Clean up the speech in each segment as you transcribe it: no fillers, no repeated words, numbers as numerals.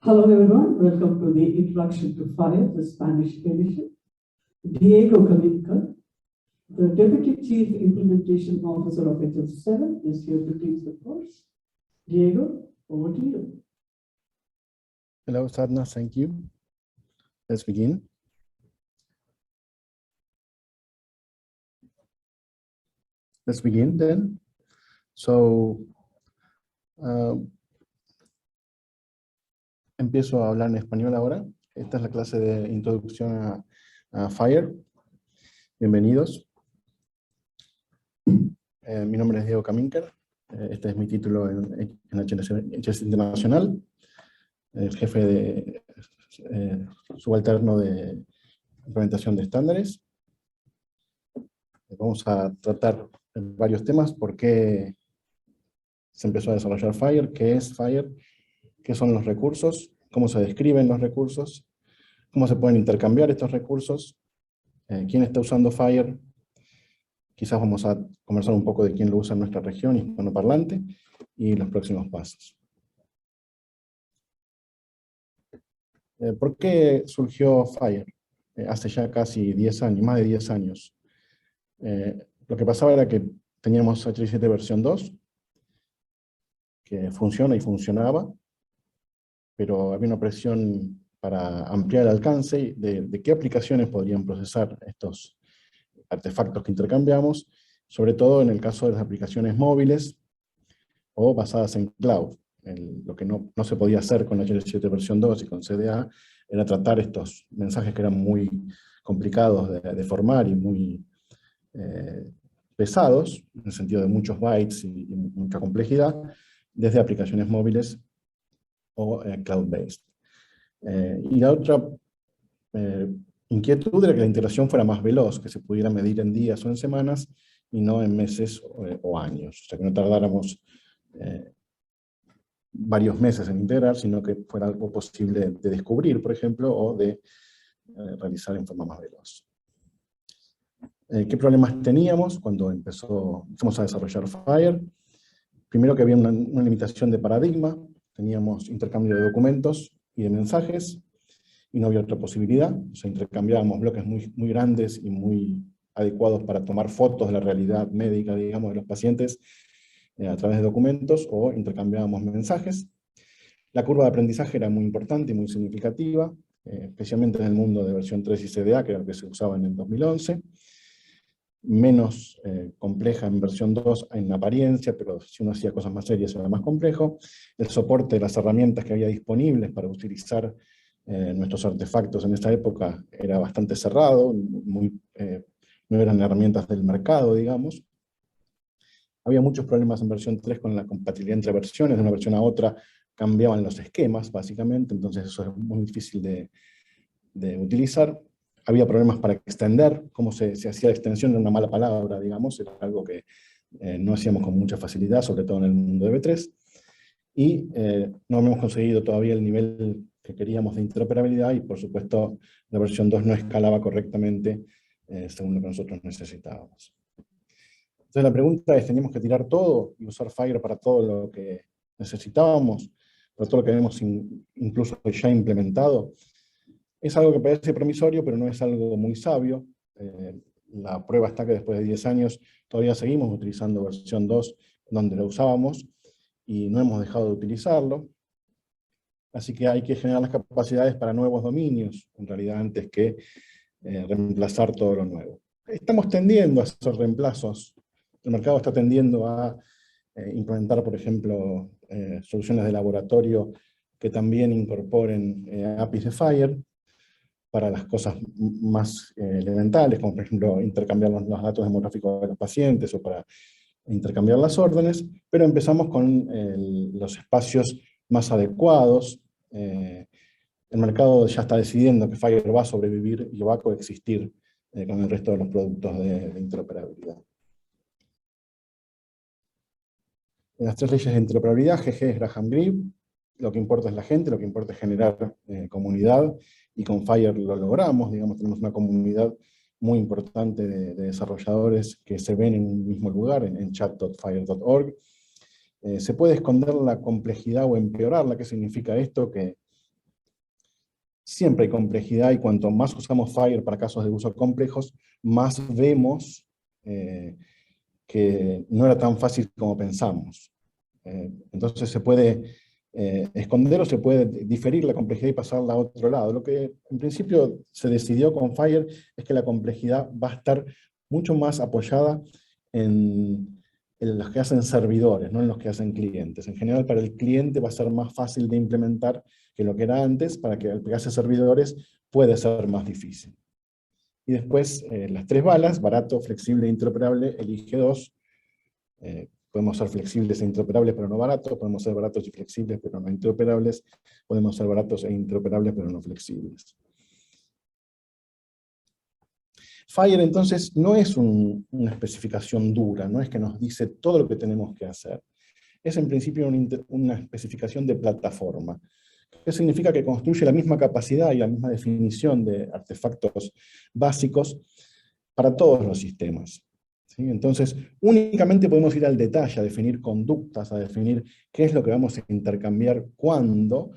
Hello everyone, welcome to the Introduction to Fire, the Spanish edition. Diego Kaminka, the Deputy Chief Implementation Officer of HL7, is here to teach the course. Diego, over to you. Hello, Sadna, thank you. Let's begin. Let's begin then. So, empiezo a hablar en español ahora. Esta es la clase de introducción a Fire. Bienvenidos. Mi nombre es Diego Kaminker. Este es mi título en HL Internacional. El jefe de subalterno de implementación de estándares. Vamos a tratar varios temas: por qué se empezó a desarrollar Fire, qué es Fire, qué son los recursos, cómo se describen los recursos, cómo se pueden intercambiar estos recursos, quién está usando Fire. Quizás vamos a conversar un poco de quién lo usa en nuestra región hispanoparlante y los próximos pasos. ¿Por qué surgió Fire? Hace ya casi 10 años, más de 10 años. Lo que pasaba era que teníamos HL7 versión 2, que funciona y funcionaba, pero había una presión para ampliar el alcance de qué aplicaciones podrían procesar estos artefactos que intercambiamos, sobre todo en el caso de las aplicaciones móviles o basadas en cloud. Lo que no se podía hacer con HL7 versión 2 y con CDA era tratar estos mensajes que eran muy complicados de formar y muy pesados, en el sentido de muchos bytes y mucha complejidad, desde aplicaciones móviles o cloud-based. Y la otra inquietud era que la integración fuera más veloz, que se pudiera medir en días o en semanas, y no en meses o años. O sea, que no tardáramos varios meses en integrar, sino que fuera algo posible de descubrir, por ejemplo, o de realizar en forma más veloz. ¿Qué problemas teníamos cuando empezamos a desarrollar Fire? Primero, que había una limitación de paradigma. Teníamos intercambio de documentos y de mensajes, y no había otra posibilidad. O sea, intercambiábamos bloques muy grandes y muy adecuados para tomar fotos de la realidad médica, digamos, de los pacientes a través de documentos, o intercambiábamos mensajes. La curva de aprendizaje era muy importante y muy significativa, especialmente en el mundo de versión 3 y CDA, que era lo que se usaba en el 2011. Menos compleja en versión 2 en apariencia, pero si uno hacía cosas más serias era más complejo. El soporte de las herramientas que había disponibles para utilizar nuestros artefactos en esa época era bastante cerrado, no eran herramientas del mercado, digamos. Había muchos problemas en versión 3 con la compatibilidad entre versiones. De una versión a otra cambiaban los esquemas, básicamente, entonces eso es muy difícil de utilizar. Había problemas para extender. Cómo se hacía la extensión, era una mala palabra, digamos, era algo que no hacíamos con mucha facilidad, sobre todo en el mundo de V3. Y no hemos conseguido todavía el nivel que queríamos de interoperabilidad, y por supuesto la versión 2 no escalaba correctamente según lo que nosotros necesitábamos. Entonces la pregunta es: ¿teníamos que tirar todo y usar Fire para todo lo que necesitábamos, para todo lo que habíamos incluso ya implementado? Es algo que parece promisorio, pero no es algo muy sabio. La prueba está que después de 10 años todavía seguimos utilizando versión 2 donde lo usábamos, y no hemos dejado de utilizarlo. Así que hay que generar las capacidades para nuevos dominios, en realidad, antes que reemplazar todo lo nuevo. Estamos tendiendo a hacer reemplazos. El mercado está tendiendo a implementar, por ejemplo, soluciones de laboratorio que también incorporen APIs de Fire para las cosas más elementales, como por ejemplo intercambiar los datos demográficos de los pacientes, o para intercambiar las órdenes, pero empezamos con los espacios más adecuados. El mercado ya está decidiendo que Fire va a sobrevivir y va a coexistir con el resto de los productos de interoperabilidad. En las 3 leyes de interoperabilidad, GG es Graham Greene. Lo que importa es la gente, lo que importa es generar comunidad, y con Fire lo logramos. Digamos, tenemos una comunidad muy importante de desarrolladores que se ven en un mismo lugar, en chat.fire.org. Se puede esconder la complejidad o empeorarla. ¿Qué significa esto? Que siempre hay complejidad, y cuanto más usamos FHIR para casos de uso complejos, más vemos que no era tan fácil como pensamos. Entonces se puede esconder o se puede diferir la complejidad y pasarla a otro lado. Lo que en principio se decidió con FHIR es que la complejidad va a estar mucho más apoyada en los que hacen servidores, no en los que hacen clientes. En general, para el cliente va a ser más fácil de implementar que lo que era antes. Para que el que hace servidores puede ser más difícil. Y después, las tres balas: barato, flexible e interoperable. Elige dos. Podemos ser flexibles e interoperables, pero no baratos. Podemos ser baratos y flexibles, pero no interoperables. Podemos ser baratos e interoperables, pero no flexibles. FHIR, entonces, no es una especificación dura, no es que nos dice todo lo que tenemos que hacer. Es en principio una especificación de plataforma, que significa que construye la misma capacidad y la misma definición de artefactos básicos para todos los sistemas. ¿Sí? Entonces, únicamente podemos ir al detalle, a definir conductas, a definir qué es lo que vamos a intercambiar cuando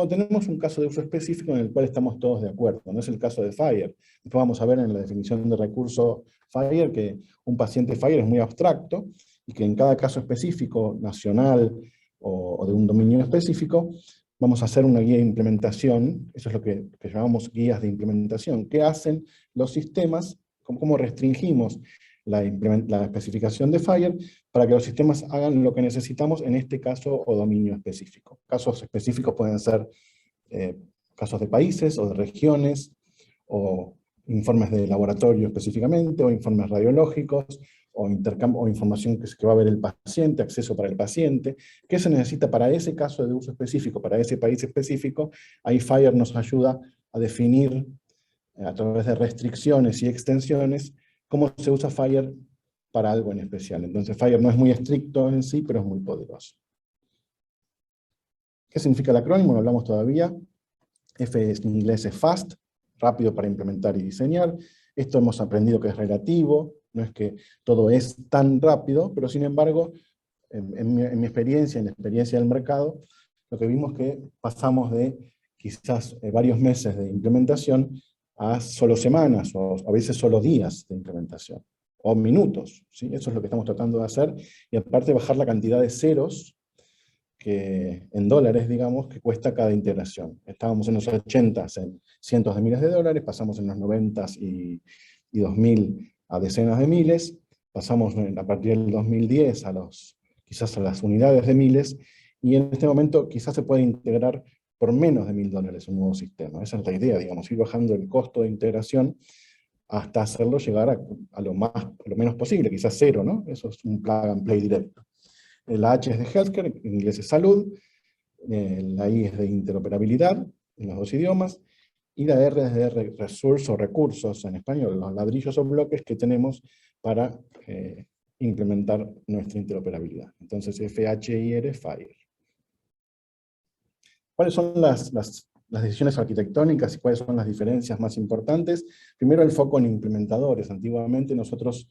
tenemos un caso de uso específico en el cual estamos todos de acuerdo. No es el caso de FHIR. Después vamos a ver en la definición de recurso FHIR que un paciente FHIR es muy abstracto, y que en cada caso específico, nacional o de un dominio específico, vamos a hacer una guía de implementación. Eso es lo que llamamos guías de implementación. ¿Qué hacen los sistemas? ¿Cómo restringimos la especificación de FHIR para que los sistemas hagan lo que necesitamos en este caso o dominio específico? Casos específicos pueden ser casos de países o de regiones, o informes de laboratorio específicamente, o informes radiológicos, o información que va a ver el paciente, acceso para el paciente. ¿Qué se necesita para ese caso de uso específico, para ese país específico? Ahí FHIR nos ayuda a definir, a través de restricciones y extensiones, cómo se usa FHIR para algo en especial. Entonces FHIR no es muy estricto en sí, pero es muy poderoso. ¿Qué significa el acrónimo? No hablamos todavía. F en inglés es fast, rápido para implementar y diseñar. Esto hemos aprendido que es relativo, no es que todo es tan rápido, pero sin embargo, en mi experiencia, en la experiencia del mercado, lo que vimos es que pasamos de quizás varios meses de implementación a solo semanas, o a veces solo días de implementación, o minutos, ¿sí? Eso es lo que estamos tratando de hacer, y aparte bajar la cantidad de ceros en dólares, digamos, que cuesta cada integración. Estábamos en los 80s en cientos de miles de dólares, pasamos en los 90s y 2000 a decenas de miles, pasamos a partir del 2010 quizás a las unidades de miles, y en este momento quizás se puede integrar por menos de $1000 un nuevo sistema. Esa es la idea, digamos, ir bajando el costo de integración hasta hacerlo llegar a lo menos posible, quizás cero, ¿no? Eso es un plug and play directo. La H es de healthcare, en inglés es salud, la I es de interoperabilidad, en los dos idiomas, y la R es de resource o recursos, en español, los ladrillos o bloques que tenemos para implementar nuestra interoperabilidad. Entonces, FHIR, FHIR. ¿Cuáles son las decisiones arquitectónicas y cuáles son las diferencias más importantes? Primero, el foco en implementadores. Antiguamente nosotros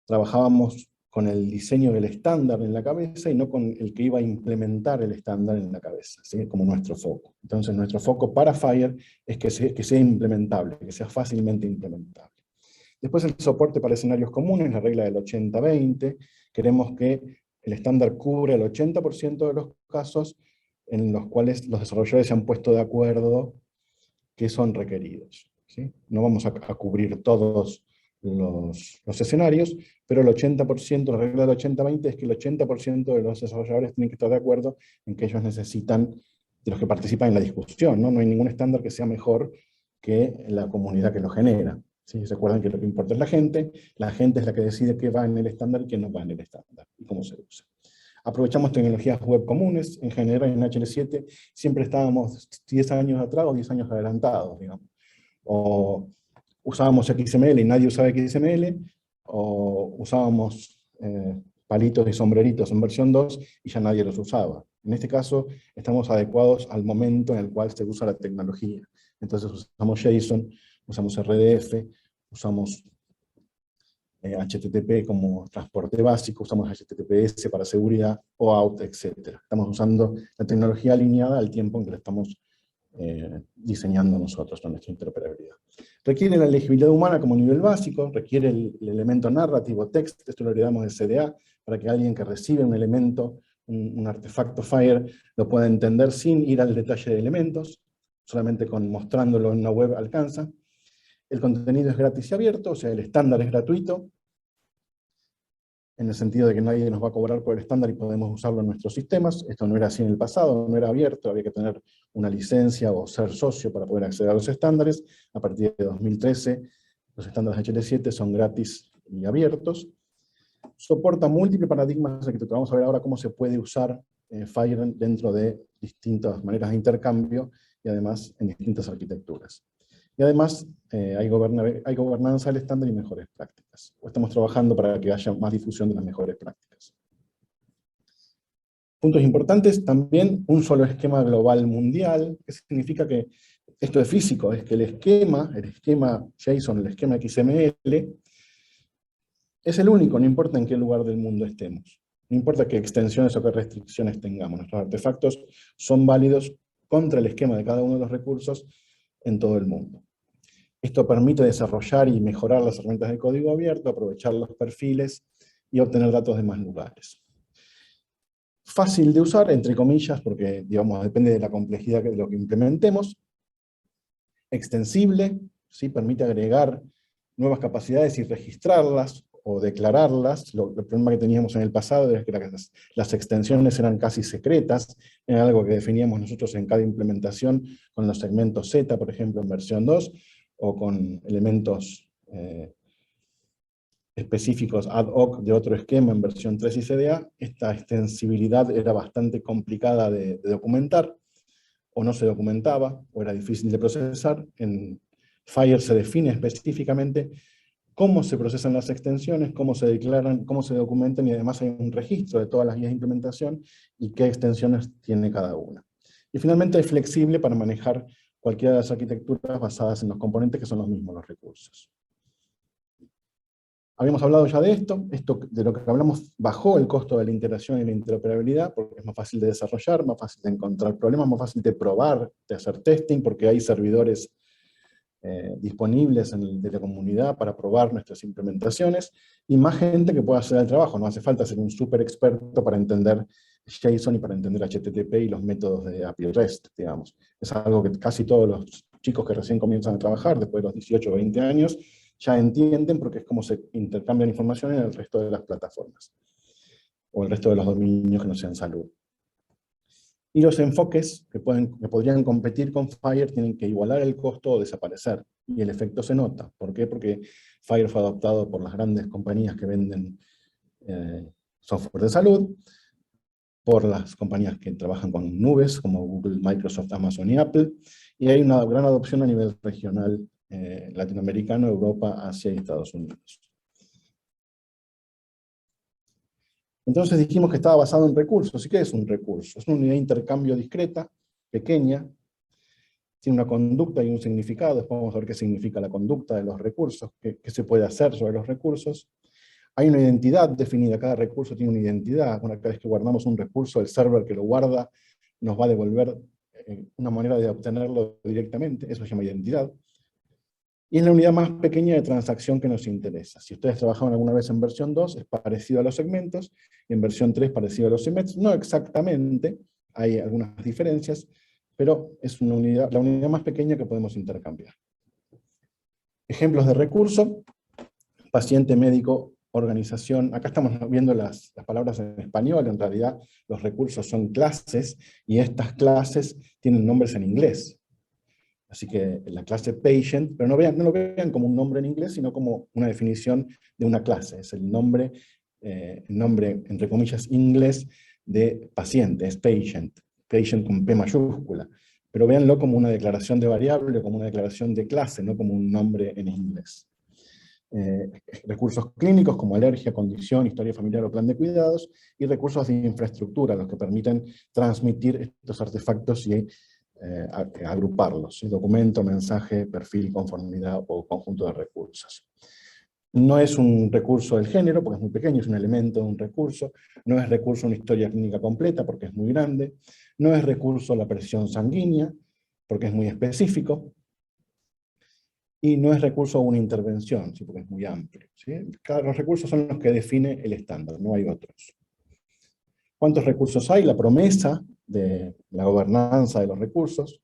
trabajábamos con el diseño del estándar en la cabeza y no con el que iba a implementar el estándar en la cabeza, ¿sí? Como nuestro foco. Entonces nuestro foco para FHIR es que sea implementable, que sea fácilmente implementable. Después el soporte para escenarios comunes, la regla del 80-20. Queremos que el estándar cubra el 80% de los casos en los cuales los desarrolladores se han puesto de acuerdo que son requeridos, ¿sí? No vamos a cubrir todos los escenarios, pero el 80%, la regla del 80-20 es que el 80% de los desarrolladores tienen que estar de acuerdo en que ellos necesitan, de los que participan en la discusión, ¿no? No hay ningún estándar que sea mejor que la comunidad que lo genera, ¿sí? Se acuerdan que lo que importa es la gente es la que decide qué va en el estándar y qué no va en el estándar, y cómo se usa. Aprovechamos tecnologías web comunes. En general en HL7 siempre estábamos 10 años atrás o 10 años adelantados, digamos. O usábamos XML y nadie usaba XML, o usábamos palitos y sombreritos en versión 2 y ya nadie los usaba. En este caso estamos adecuados al momento en el cual se usa la tecnología. Entonces usamos JSON, usamos RDF, usamos HTTP como transporte básico, usamos HTTPS para seguridad, OAuth, etc. Estamos usando la tecnología alineada al tiempo en que la estamos diseñando nosotros con nuestra interoperabilidad. Requiere la legibilidad humana como nivel básico, requiere el elemento narrativo text, esto lo heredamos del CDA, para que alguien que recibe un elemento, un artefacto FHIR, lo pueda entender sin ir al detalle de elementos, solamente con mostrándolo en una web alcanza. El contenido es gratis y abierto, o sea, el estándar es gratuito, en el sentido de que nadie nos va a cobrar por el estándar y podemos usarlo en nuestros sistemas. Esto no era así en el pasado, no era abierto, había que tener una licencia o ser socio para poder acceder a los estándares. A partir de 2013, los estándares HL7 son gratis y abiertos. Soporta múltiples paradigmas arquitectónicos. Vamos a ver ahora cómo se puede usar FHIR dentro de distintas maneras de intercambio y además en distintas arquitecturas. Y además hay gobernanza del estándar y mejores prácticas. Estamos trabajando para que haya más difusión de las mejores prácticas. Puntos importantes, también un solo esquema global mundial, que significa que esto es físico, es que el esquema JSON, el esquema XML, es el único, no importa en qué lugar del mundo estemos. No importa qué extensiones o qué restricciones tengamos. Nuestros artefactos son válidos contra el esquema de cada uno de los recursos en todo el mundo. Esto permite desarrollar y mejorar las herramientas de código abierto, aprovechar los perfiles y obtener datos de más lugares. Fácil de usar, entre comillas, porque digamos, depende de la complejidad de lo que implementemos. Extensible, ¿sí? Permite agregar nuevas capacidades y registrarlas o declararlas. El problema que teníamos en el pasado es que las extensiones eran casi secretas, era algo que definíamos nosotros en cada implementación con los segmentos Z, por ejemplo, en versión 2, o con elementos específicos ad hoc de otro esquema en versión 3 y CDA. Esta extensibilidad era bastante complicada de documentar, o no se documentaba, o era difícil de procesar. En FHIR se define específicamente cómo se procesan las extensiones, cómo se declaran, cómo se documentan, y además hay un registro de todas las guías de implementación y qué extensiones tiene cada una. Y finalmente es flexible para manejar cualquiera de las arquitecturas basadas en los componentes que son los mismos los recursos. Habíamos hablado ya de esto de lo que hablamos bajó el costo de la integración y la interoperabilidad, porque es más fácil de desarrollar, más fácil de encontrar problemas, más fácil de probar, de hacer testing, porque hay servidores disponibles de la comunidad para probar nuestras implementaciones, y más gente que pueda hacer el trabajo. No hace falta ser un súper experto para entender JSON y para entender HTTP y los métodos de API REST, digamos. Es algo que casi todos los chicos que recién comienzan a trabajar, después de los 18 o 20 años, ya entienden, porque es como se intercambian información en el resto de las plataformas, o el resto de los dominios que no sean salud. Y los enfoques que podrían competir con FHIR tienen que igualar el costo o desaparecer. Y el efecto se nota. ¿Por qué? Porque FHIR fue adoptado por las grandes compañías que venden software de salud, por las compañías que trabajan con nubes, como Google, Microsoft, Amazon y Apple, y hay una gran adopción a nivel regional latinoamericano, Europa, Asia y Estados Unidos. Entonces dijimos que estaba basado en recursos. ¿Y qué es un recurso? Es una unidad de intercambio discreta, pequeña, tiene una conducta y un significado. Después vamos a ver qué significa la conducta de los recursos, qué se puede hacer sobre los recursos. Hay una identidad definida, cada recurso tiene una identidad. Una vez que guardamos un recurso, el server que lo guarda nos va a devolver una manera de obtenerlo directamente, eso se llama identidad. Y es la unidad más pequeña de transacción que nos interesa. Si ustedes trabajaron alguna vez en versión 2, es parecido a los segmentos, y en versión 3 parecido a los segmentos. No exactamente, hay algunas diferencias, pero es la unidad más pequeña que podemos intercambiar. Ejemplos de recurso: paciente, médico, organización. Acá estamos viendo las palabras en español. En realidad los recursos son clases, y estas clases tienen nombres en inglés. Así que la clase patient, pero no lo vean como un nombre en inglés, sino como una definición de una clase. Es el nombre, entre comillas, inglés de paciente, es patient. Patient con P mayúscula. Pero véanlo como una declaración de variable, como una declaración de clase, no como un nombre en inglés. Recursos clínicos como alergia, condición, historia familiar o plan de cuidados, y recursos de infraestructura, los que permiten transmitir estos artefactos y agruparlos: documento, mensaje, perfil, conformidad o conjunto de recursos. No es un recurso del género, porque es muy pequeño, es un elemento de un recurso. No es recurso una historia clínica completa, porque es muy grande. No es recurso la presión sanguínea, porque es muy específico, y no es recurso a una intervención, ¿sí? Porque es muy amplio, ¿sí? Los recursos son los que define el estándar, no hay otros. ¿Cuántos recursos hay? La promesa de la gobernanza de los recursos,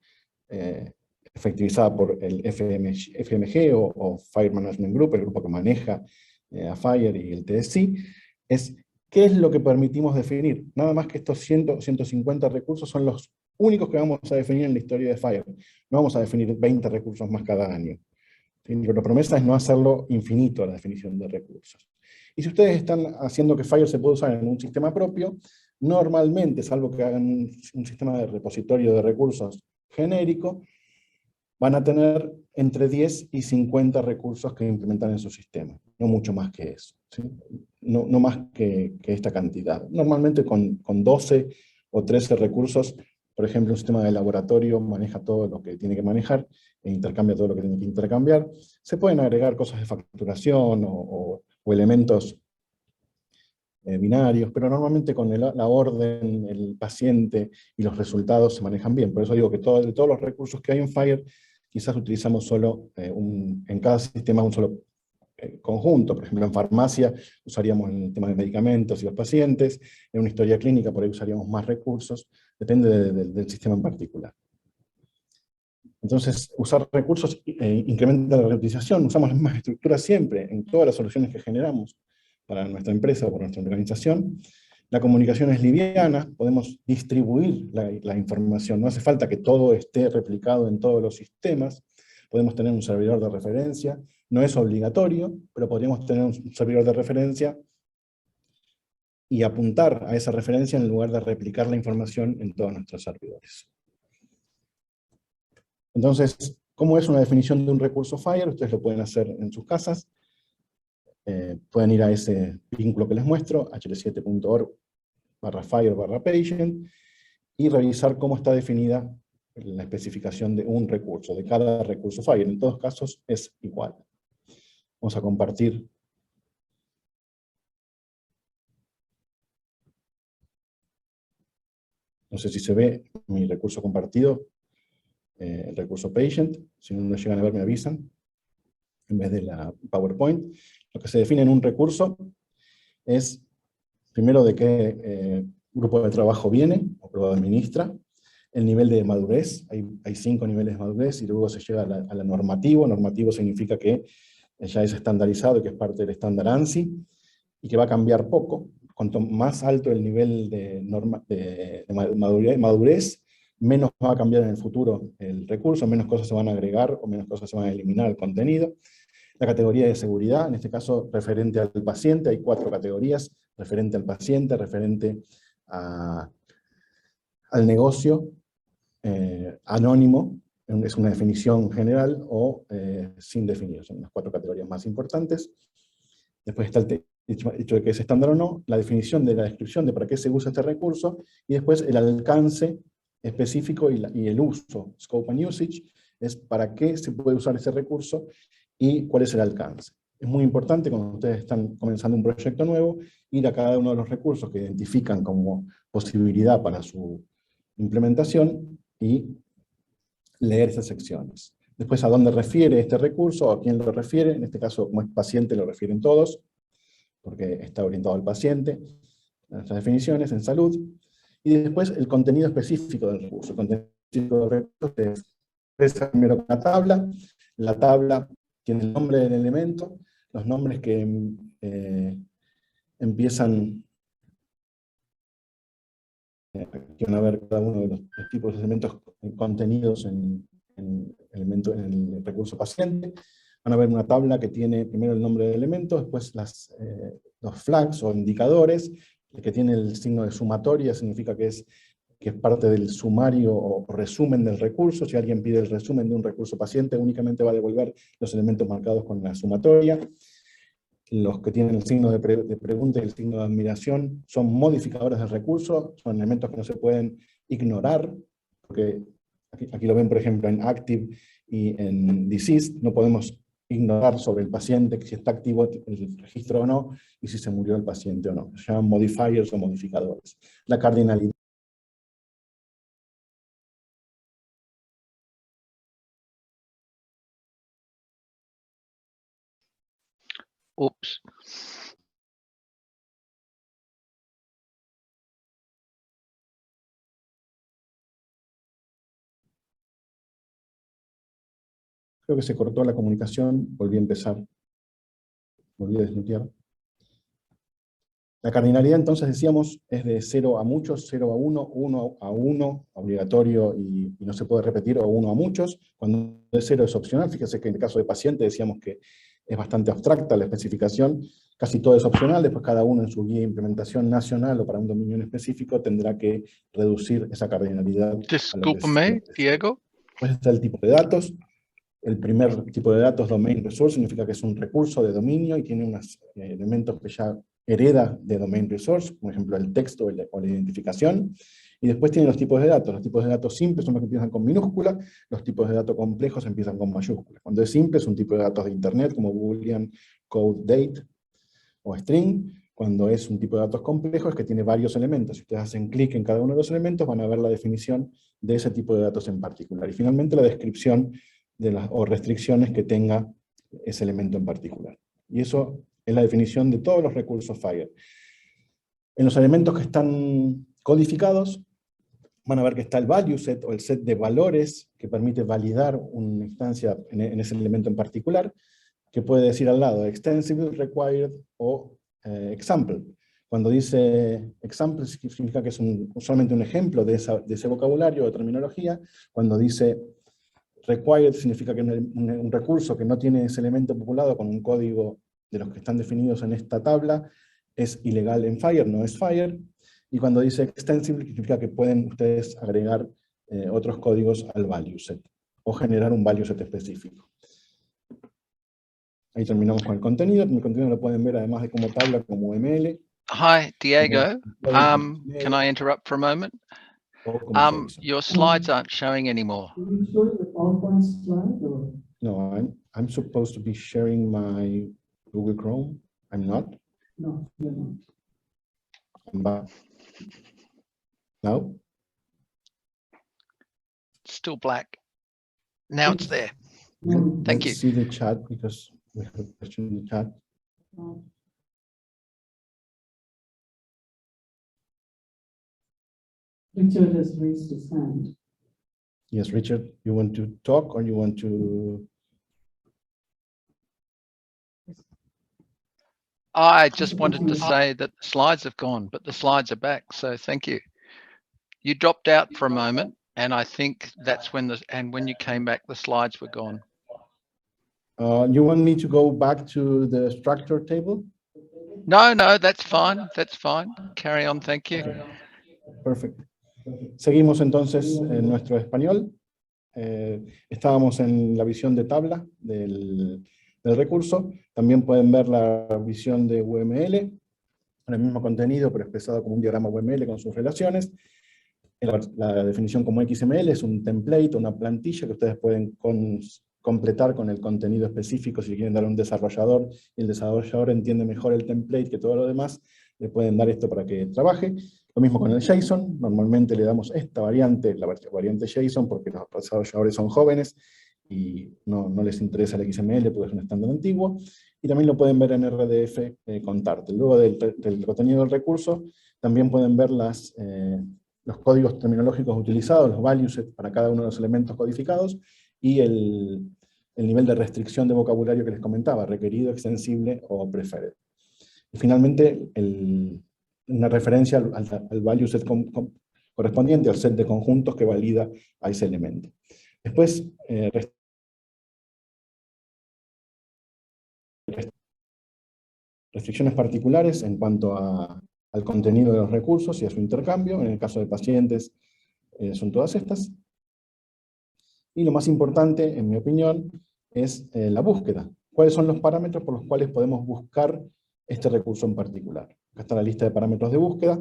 efectivizada por el FMG o Fire Management Group, el grupo que maneja a Fire y el TSI, es qué es lo que permitimos definir. Nada más que estos 150 recursos son los únicos que vamos a definir en la historia de Fire. No vamos a definir 20 recursos más cada año. ¿Sí? La promesa es no hacerlo infinito la definición de recursos. Y si ustedes están haciendo que Fire se pueda usar en un sistema propio, normalmente, salvo que hagan un sistema de repositorio de recursos genérico, van a tener entre 10 y 50 recursos que implementar en su sistema, no mucho más que eso, ¿sí? No más que esta cantidad. Normalmente con 12 o 13 recursos, por ejemplo, un sistema de laboratorio maneja todo lo que tiene que manejar e intercambia todo lo que tiene que intercambiar. Se pueden agregar cosas de facturación o elementos binarios, pero normalmente con la orden, el paciente y los resultados se manejan bien. Por eso digo que de todos los recursos que hay en Fire, quizás utilizamos solo en cada sistema un solo conjunto. Por ejemplo, en farmacia usaríamos el tema de medicamentos y los pacientes, en una historia clínica por ahí usaríamos más recursos, depende del sistema en particular. Entonces, usar recursos incrementa la reutilización, usamos las mismas estructuras siempre, en todas las soluciones que generamos para nuestra empresa o para nuestra organización. La comunicación es liviana, podemos distribuir la información, no hace falta que todo esté replicado en todos los sistemas, podemos tener un servidor de referencia, no es obligatorio, pero podríamos tener un servidor de referencia y apuntar a esa referencia en lugar de replicar la información en todos nuestros servidores. Entonces, ¿cómo es una definición de un recurso Fire? Ustedes lo pueden hacer en sus casas. Pueden ir a ese vínculo que les muestro, hl7.org/fire/patient, y revisar cómo está definida la especificación de un recurso, de cada recurso Fire. En todos casos es igual. Vamos a compartir. No sé si se ve mi recurso compartido, el recurso patient. Si no lo llegan a ver, me avisan. En vez de la PowerPoint. Lo que se define en un recurso es, primero, de qué grupo de trabajo viene, o lo administra, el nivel de madurez, hay 5 niveles de madurez, y luego se llega a la normativo. Normativo significa que ya es estandarizado y que es parte del estándar ANSI, y que va a cambiar poco. Cuanto más alto el nivel de madurez, menos va a cambiar en el futuro el recurso, menos cosas se van a agregar o menos cosas se van a eliminar del contenido. La categoría de seguridad, en este caso referente al paciente, hay 4 categorías: referente al paciente, referente al negocio, anónimo, es una definición general, o sin definir, son las 4 categorías más importantes. Después está el hecho de que es estándar o no, la definición de la descripción de para qué se usa este recurso, y después el alcance específico y el uso, scope and usage, es para qué se puede usar ese recurso y cuál es el alcance. Es muy importante cuando ustedes están comenzando un proyecto nuevo, ir a cada uno de los recursos que identifican como posibilidad para su implementación y leer esas secciones. Después, a dónde refiere este recurso, a quién lo refiere. En este caso, como es paciente, lo refieren todos, porque está orientado al paciente. Nuestras definiciones en salud. Y después, el contenido específico del recurso. El contenido específico del recurso se expresa primero con la tabla. La tabla tiene el nombre del elemento, los nombres que empiezan, aquí van a ver cada uno de los tipos de elementos contenidos en el recurso paciente. Van a ver una tabla que tiene primero el nombre del elemento, después los flags o indicadores, el que tiene el signo de sumatoria significa que es parte del sumario o resumen del recurso. Si alguien pide el resumen de un recurso paciente, únicamente va a devolver los elementos marcados con la sumatoria. Los que tienen el signo de pregunta y el signo de admiración son modificadores del recurso, son elementos que no se pueden ignorar, porque aquí lo ven, por ejemplo, en active y en deceased. No podemos ignorar sobre el paciente si está activo el registro o no, y si se murió el paciente o no. Se llaman modifiers o modificadores. La cardinalidad Oops. Creo que se cortó la comunicación, volví a empezar, volví a desmutear. La cardinalidad, entonces, decíamos, es de 0 a muchos, 0 a 1, 1 a 1, obligatorio y no se puede repetir, o 1 a muchos. Cuando es 0 es opcional. Fíjese que en el caso de paciente decíamos que es bastante abstracta la especificación, casi todo es opcional, después cada uno en su guía de implementación nacional o para un dominio en específico tendrá que reducir esa cardinalidad. Discúlpame, Diego. Después está el tipo de datos. El primer tipo de datos, domain resource, significa que es un recurso de dominio y tiene unos elementos que ya hereda de domain resource, por ejemplo el texto o la identificación. Y después tiene los tipos de datos. Los tipos de datos simples son los que empiezan con minúscula, los tipos de datos complejos empiezan con mayúsculas. Cuando es simple es un tipo de datos de internet como boolean, code, date o string. Cuando es un tipo de datos complejo es que tiene varios elementos. Si ustedes hacen clic en cada uno de los elementos van a ver la definición de ese tipo de datos en particular. Y finalmente la descripción o restricciones que tenga ese elemento en particular. Y eso es la definición de todos los recursos FHIR. En los elementos que están codificados, van a ver que está el value set, o el set de valores, que permite validar una instancia en ese elemento en particular, que puede decir al lado extensible, required, o example. Cuando dice example, significa que es solamente un ejemplo de ese vocabulario o terminología. Cuando dice required significa que un recurso que no tiene ese elemento populado con un código de los que están definidos en esta tabla es ilegal en FHIR, no es FHIR. Y cuando dice extensible significa que pueden ustedes agregar otros códigos al value set o generar un value set específico. Ahí terminamos con el contenido. El contenido lo pueden ver además de como tabla, como ML. Hi, Diego. Can I interrupt for a moment? Your slides aren't showing anymore. Are you showing the PowerPoint slide or? No, I'm supposed to be sharing my Google Chrome. I'm not. No, you're not. I'm back. Now? Still black. Now it's there. No, Thank you. Let's see the chat because we have a question in the chat. no. Richard has raised his hand. Yes, Richard, you want to talk or you want to? I just wanted to say that the slides have gone, but the slides are back. So thank you. You dropped out for a moment, and I think that's when when you came back, the slides were gone. You want me to go back to the structure table? No, that's fine. That's fine. Carry on. Thank you. Perfecto. Seguimos entonces en nuestro español. Estábamos en la visión de tabla del recurso. También pueden ver la visión de UML, el mismo contenido pero expresado como un diagrama UML con sus relaciones. La definición como XML es un template, una plantilla que ustedes pueden completar con el contenido específico si quieren dar a un desarrollador y el desarrollador entiende mejor el template que todo lo demás, le pueden dar esto para que trabaje. Lo mismo con el JSON, normalmente le damos esta variante, la variante JSON, porque los desarrolladores son jóvenes y no les interesa el XML porque es un estándar antiguo. Y también lo pueden ver en RDF con Turtle. Luego del contenido del recurso, también pueden ver los códigos terminológicos utilizados, los values para cada uno de los elementos codificados, y el nivel de restricción de vocabulario que les comentaba, requerido, extensible o preferred. Y finalmente, una referencia al value set correspondiente al set de conjuntos que valida a ese elemento. Después, restricciones particulares en cuanto al contenido de los recursos y a su intercambio. En el caso de pacientes, son todas estas. Y lo más importante, en mi opinión, es la búsqueda. ¿Cuáles son los parámetros por los cuales podemos buscar este recurso en particular? Acá está la lista de parámetros de búsqueda.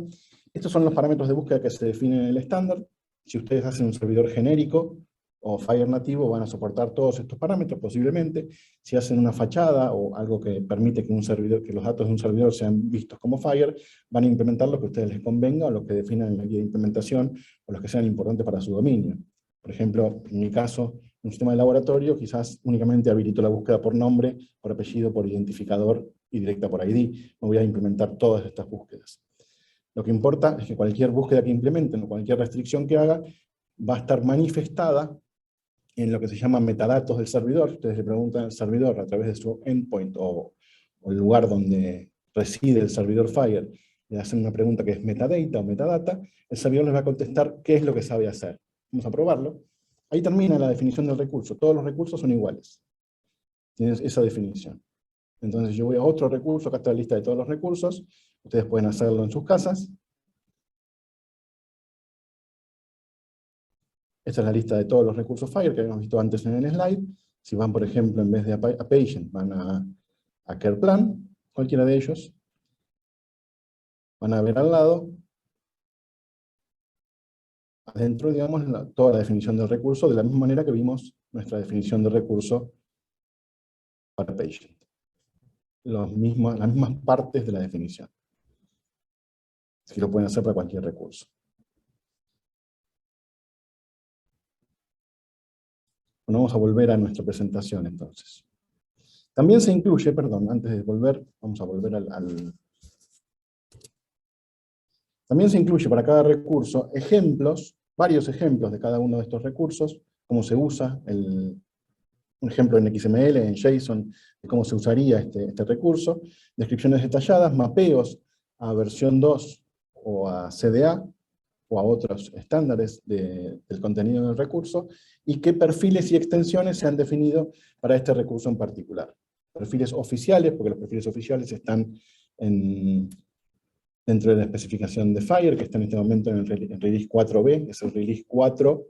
Estos son los parámetros de búsqueda que se definen en el estándar. Si ustedes hacen un servidor genérico o FHIR nativo, van a soportar todos estos parámetros posiblemente. Si hacen una fachada o algo que permite que los datos de un servidor sean vistos como FHIR, van a implementar lo que a ustedes les convenga o lo que definan en la guía de implementación o los que sean importantes para su dominio. Por ejemplo, en mi caso, un sistema de laboratorio, quizás únicamente habilito la búsqueda por nombre, por apellido, por identificador y directa por ID, no voy a implementar todas estas búsquedas. Lo que importa es que cualquier búsqueda que implementen o cualquier restricción que haga va a estar manifestada en lo que se llama metadatos del servidor. Ustedes le preguntan al servidor a través de su endpoint o el lugar donde reside el servidor Fire, le hacen una pregunta que es metadata o metadata, el servidor les va a contestar qué es lo que sabe hacer. Vamos a probarlo. Ahí termina la definición del recurso. Todos los recursos son iguales. Tienes esa definición. Entonces yo voy a otro recurso, acá está la lista de todos los recursos, ustedes pueden hacerlo en sus casas. Esta es la lista de todos los recursos Fire que habíamos visto antes en el slide. Si van, por ejemplo, en vez de a Patient, van a Care Plan, cualquiera de ellos, van a ver al lado, adentro, digamos, toda la definición del recurso, de la misma manera que vimos nuestra definición de recurso para Patient. Las mismas partes de la definición. Así que lo pueden hacer para cualquier recurso. Bueno, vamos a volver a nuestra presentación entonces. También se incluye, perdón, antes de volver, vamos a volver También se incluye para cada recurso ejemplos, varios ejemplos de cada uno de estos recursos, cómo se usa, un ejemplo en XML, en JSON, de cómo se usaría este recurso, descripciones detalladas, mapeos a versión 2 o a CDA, o a otros estándares del contenido del recurso, y qué perfiles y extensiones se han definido para este recurso en particular. Perfiles oficiales, porque los perfiles oficiales están dentro de la especificación de Fire, que está en este momento en Release 4B, es el Release 4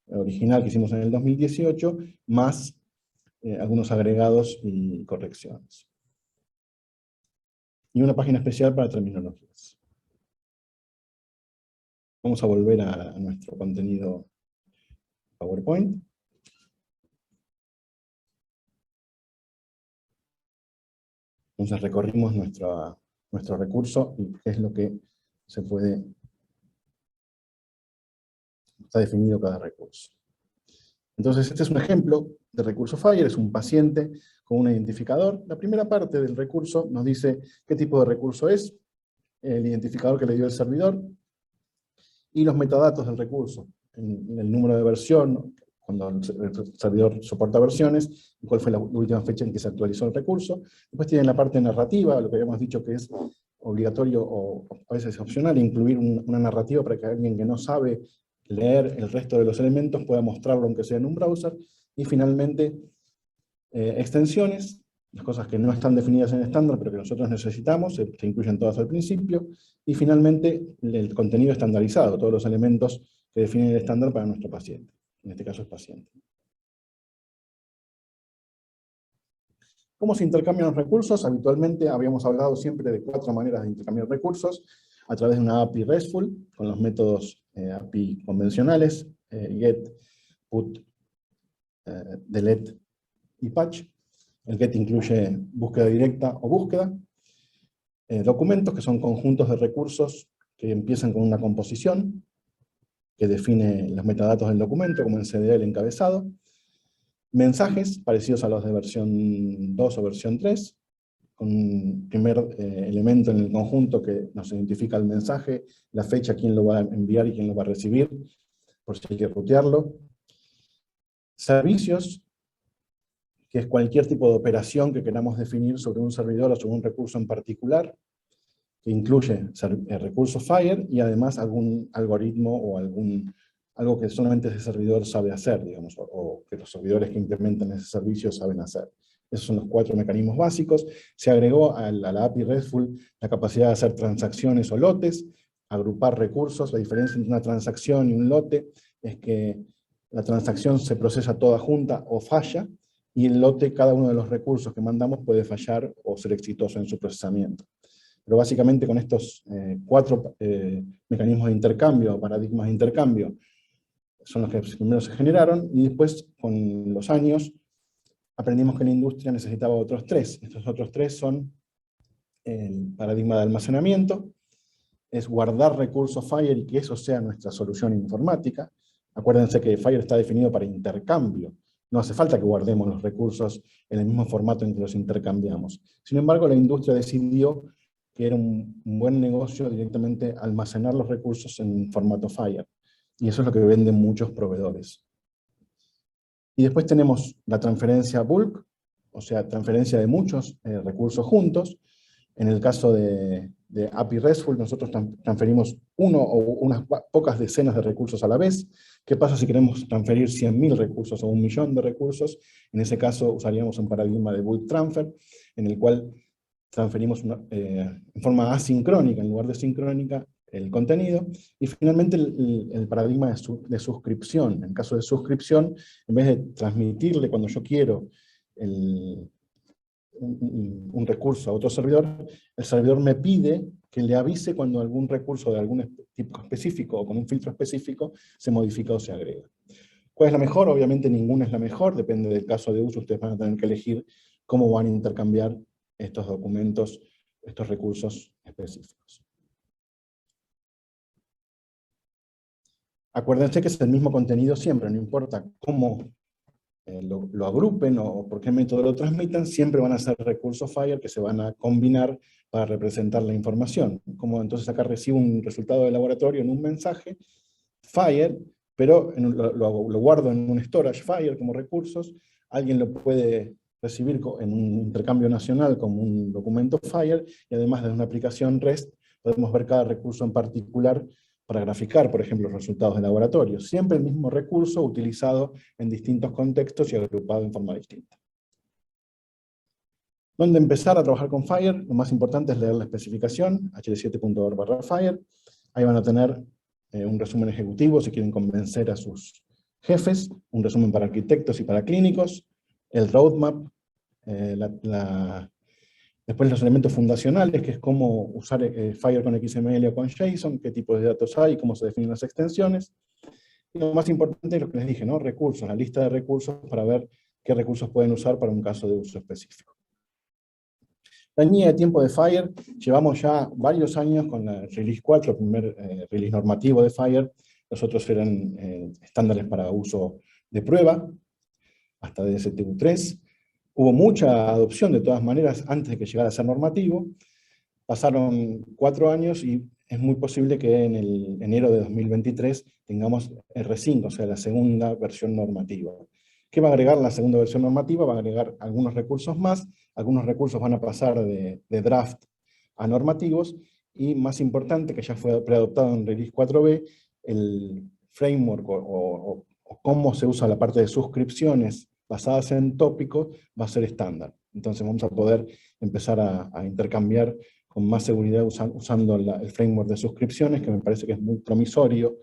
original que hicimos en el 2018, más algunos agregados y correcciones. Y una página especial para terminologías. Vamos a volver a nuestro contenido PowerPoint. Entonces recorrimos nuestro recurso y qué es lo que está definido cada recurso. Entonces este es un ejemplo de recurso Fire, es un paciente con un identificador. La primera parte del recurso nos dice qué tipo de recurso es, el identificador que le dio el servidor, y los metadatos del recurso, el número de versión, cuando el servidor soporta versiones, y cuál fue la última fecha en que se actualizó el recurso. Después tienen la parte narrativa, lo que habíamos dicho que es obligatorio o a veces opcional, incluir una narrativa para que alguien que no sabe leer el resto de los elementos pueda mostrarlo aunque sea en un browser. Y finalmente, extensiones, las cosas que no están definidas en estándar, pero que nosotros necesitamos, se incluyen todas al principio. Y finalmente, el contenido estandarizado, todos los elementos que definen el estándar para nuestro paciente. En este caso es paciente. ¿Cómo se intercambian los recursos? Habitualmente habíamos hablado siempre de 4 maneras de intercambiar recursos, a través de una API RESTful, con los métodos API convencionales, get, put, delete y patch. El get incluye búsqueda directa o búsqueda. Documentos, que son conjuntos de recursos que empiezan con una composición, que define los metadatos del documento, como en CDA el encabezado. Mensajes, parecidos a los de versión 2 o versión 3, con un primer elemento en el conjunto que nos identifica el mensaje, la fecha, quién lo va a enviar y quién lo va a recibir, por si hay que rutearlo. Servicios, que es cualquier tipo de operación que queramos definir sobre un servidor o sobre un recurso en particular, que incluye recursos Fire y además algún algoritmo o algo que solamente ese servidor sabe hacer, digamos, o que los servidores que implementan ese servicio saben hacer. Esos son los 4 mecanismos básicos. Se agregó a la API RESTful la capacidad de hacer transacciones o lotes, agrupar recursos. La diferencia entre una transacción y un lote es que la transacción se procesa toda junta o falla, y el lote, cada uno de los recursos que mandamos puede fallar o ser exitoso en su procesamiento. Pero básicamente con estos 4 mecanismos de intercambio, paradigmas de intercambio, son los que primero se generaron, y después, con los años, aprendimos que la industria necesitaba otros 3. Estos otros 3 son el paradigma de almacenamiento, es guardar recursos Fire y que eso sea nuestra solución informática. Acuérdense que Fire está definido para intercambio, no hace falta que guardemos los recursos en el mismo formato en que los intercambiamos. Sin embargo, la industria decidió que era un buen negocio directamente almacenar los recursos en formato FHIR. Y eso es lo que venden muchos proveedores. Y después tenemos la transferencia bulk, o sea, transferencia de muchos recursos juntos. En el caso de API RESTful, nosotros transferimos uno o unas pocas decenas de recursos a la vez. ¿Qué pasa si queremos transferir 100.000 recursos o 1.000.000 de recursos? En ese caso usaríamos un paradigma de bulk transfer, en el cual transferimos en forma asincrónica en lugar de sincrónica el contenido. Y finalmente el paradigma de suscripción. En caso de suscripción, en vez de transmitirle cuando yo quiero un recurso a otro servidor, el servidor me pide que le avise cuando algún recurso de algún tipo específico o con un filtro específico se modifica o se agrega. ¿Cuál es la mejor? Obviamente ninguna es la mejor, depende del caso de uso, ustedes van a tener que elegir cómo van a intercambiar estos documentos, estos recursos específicos. Acuérdense que es el mismo contenido siempre, no importa cómo lo agrupen o por qué método lo transmitan, siempre van a ser recursos FHIR que se van a combinar para representar la información. Como entonces acá recibo un resultado de laboratorio en un mensaje FHIR, pero lo guardo en un storage FHIR como recursos, alguien lo puede recibir en un intercambio nacional como un documento FHIR, y además de una aplicación REST, podemos ver cada recurso en particular para graficar, por ejemplo, los resultados de laboratorio. Siempre el mismo recurso utilizado en distintos contextos y agrupado en forma distinta. ¿Dónde empezar a trabajar con FHIR? Lo más importante es leer la especificación, hl7.org/FHIR. Ahí van a tener un resumen ejecutivo si quieren convencer a sus jefes, un resumen para arquitectos y para clínicos, el roadmap, después los elementos fundacionales, que es cómo usar FHIR con XML o con JSON, qué tipos de datos hay, cómo se definen las extensiones. Y lo más importante es lo que les dije, ¿no? Recursos, la lista de recursos para ver qué recursos pueden usar para un caso de uso específico. La línea de tiempo de FHIR, llevamos ya varios años con la Release 4, el primer release normativo de FHIR. Los otros eran estándares para uso de prueba, hasta DSTU3. Hubo mucha adopción de todas maneras antes de que llegara a ser normativo. Pasaron 4 años y es muy posible que en el enero de 2023 tengamos R5, o sea, la segunda versión normativa. ¿Qué va a agregar la segunda versión normativa? Va a agregar algunos recursos más, algunos recursos van a pasar de draft a normativos, y más importante, que ya fue preadoptado en Release 4B, el framework o cómo se usa la parte de suscripciones basadas en tópicos va a ser estándar. Entonces vamos a poder empezar a intercambiar con más seguridad usando el framework de suscripciones, que me parece que es muy promisorio.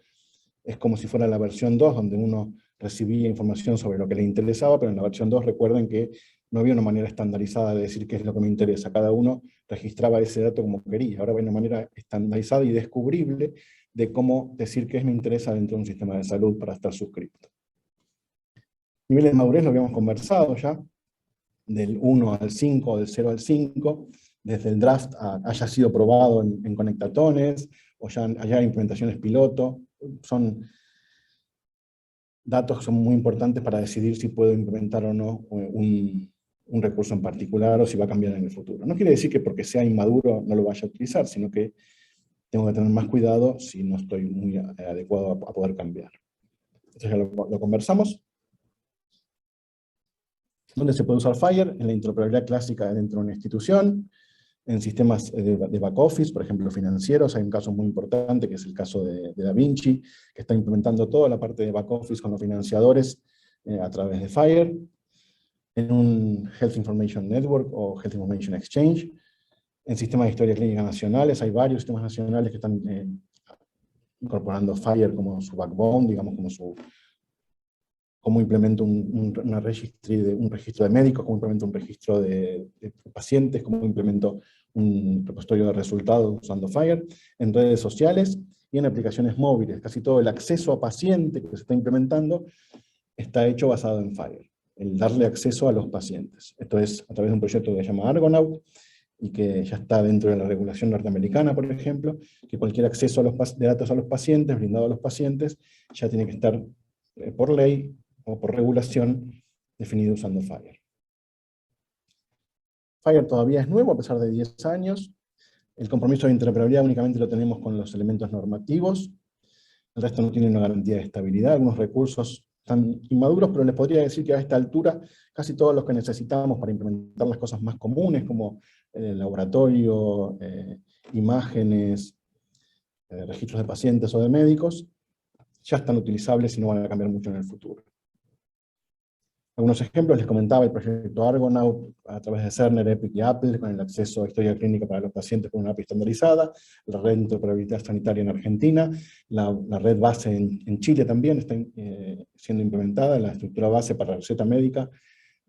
Es como si fuera la versión 2, donde uno recibía información sobre lo que le interesaba, pero en la versión 2 recuerden que no había una manera estandarizada de decir qué es lo que me interesa. Cada uno registraba ese dato como quería. Ahora hay una manera estandarizada y descubrible de cómo decir qué me interesa dentro de un sistema de salud para estar suscrito. Niveles de madurez lo habíamos conversado ya, del 1 al 5, del 0 al 5, desde el draft haya sido probado en conectatones, o ya haya implementaciones piloto. Son datos que son muy importantes para decidir si puedo implementar o no un recurso en particular, o si va a cambiar en el futuro. No quiere decir que porque sea inmaduro no lo vaya a utilizar, sino que tengo que tener más cuidado si no estoy muy adecuado a poder cambiar. Entonces ya lo conversamos. ¿Dónde se puede usar FHIR? En la interoperabilidad clásica dentro de una institución, en sistemas de back office, por ejemplo financieros. Hay un caso muy importante que es el caso de DaVinci, que está implementando toda la parte de back office con los financiadores a través de FHIR. En un Health Information Network o Health Information Exchange. En sistemas de historia clínica nacionales, hay varios sistemas nacionales que están incorporando FHIR como su backbone, digamos, cómo implemento un registro de médicos, cómo implemento un registro de pacientes, cómo implemento un repositorio de resultados usando FHIR, en redes sociales y en aplicaciones móviles. Casi todo el acceso a paciente que se está implementando está hecho basado en FHIR, el darle acceso a los pacientes. Esto es a través de un proyecto que se llama Argonaut, y que ya está dentro de la regulación norteamericana, por ejemplo, que cualquier acceso de datos a los pacientes, brindado a los pacientes, ya tiene que estar por ley o por regulación definido usando Fire. Fire todavía es nuevo a pesar de 10 años. El compromiso de interoperabilidad únicamente lo tenemos con los elementos normativos. El resto no tiene una garantía de estabilidad. Algunos recursos están inmaduros, pero les podría decir que a esta altura casi todos los que necesitamos para implementar las cosas más comunes, como laboratorio, imágenes, registros de pacientes o de médicos, ya están utilizables y no van a cambiar mucho en el futuro. Algunos ejemplos, les comentaba el proyecto Argonaut a través de Cerner, Epic y Apple, con el acceso a historia clínica para los pacientes con una API estandarizada, la red de interoperabilidad sanitaria en Argentina, la red base en Chile también está siendo implementada, la estructura base para la receta médica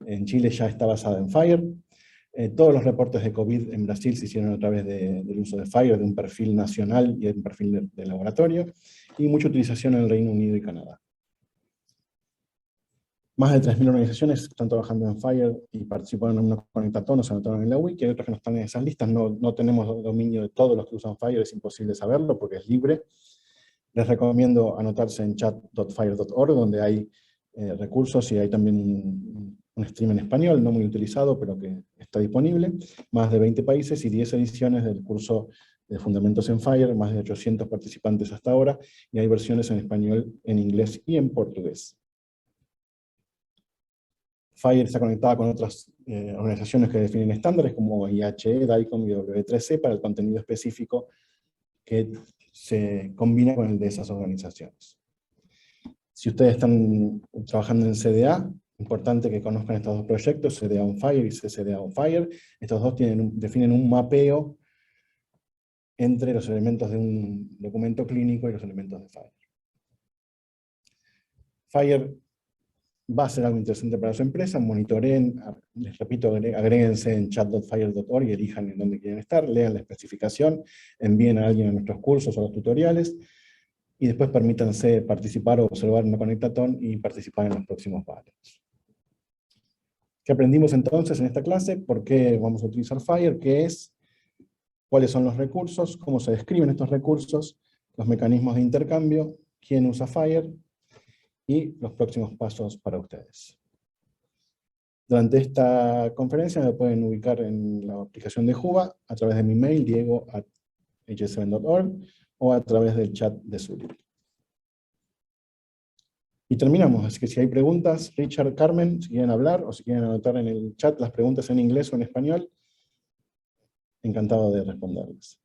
en Chile ya está basada en Fire. Todos los reportes de COVID en Brasil se hicieron a través del uso de Fire, de un perfil nacional y de un perfil de laboratorio, y mucha utilización en el Reino Unido y Canadá. Más de 3.000 organizaciones están trabajando en Fire y participaron en unos conectatones, se anotaron en la wiki. Hay otros que no están en esas listas, no tenemos dominio de todos los que usan Fire, es imposible saberlo porque es libre. Les recomiendo anotarse en chat.fire.org, donde hay recursos y hay también un stream en español, no muy utilizado, pero que está disponible. Más de 20 países y 10 ediciones del curso de Fundamentos en Fire, más de 800 participantes hasta ahora, y hay versiones en español, en inglés y en portugués. Fire está conectada con otras organizaciones que definen estándares como IHE, DICOM y W3C para el contenido específico que se combina con el de esas organizaciones. Si ustedes están trabajando en CDA, importante que conozcan estos dos proyectos, CDA on Fire y CCDA on Fire. Estos dos definen un mapeo entre los elementos de un documento clínico y los elementos de Fire. Fire va a ser algo interesante para su empresa, monitoreen, les repito, agréguense en chat.fire.org y elijan en dónde quieren estar, lean la especificación, envíen a alguien a nuestros cursos o a los tutoriales, y después permítanse participar o observar una conectatón y participar en los próximos battles. ¿Qué aprendimos entonces en esta clase? ¿Por qué vamos a utilizar Fire? ¿Qué es? ¿Cuáles son los recursos? ¿Cómo se describen estos recursos? Los mecanismos de intercambio, quién usa Fire, y los próximos pasos para ustedes. Durante esta conferencia me pueden ubicar en la aplicación de Juba a través de mi mail, diego@hs7.org, o a través del chat de Zoom. Y terminamos, así que si hay preguntas, Richard, Carmen, si quieren hablar, o si quieren anotar en el chat las preguntas en inglés o en español, encantado de responderles.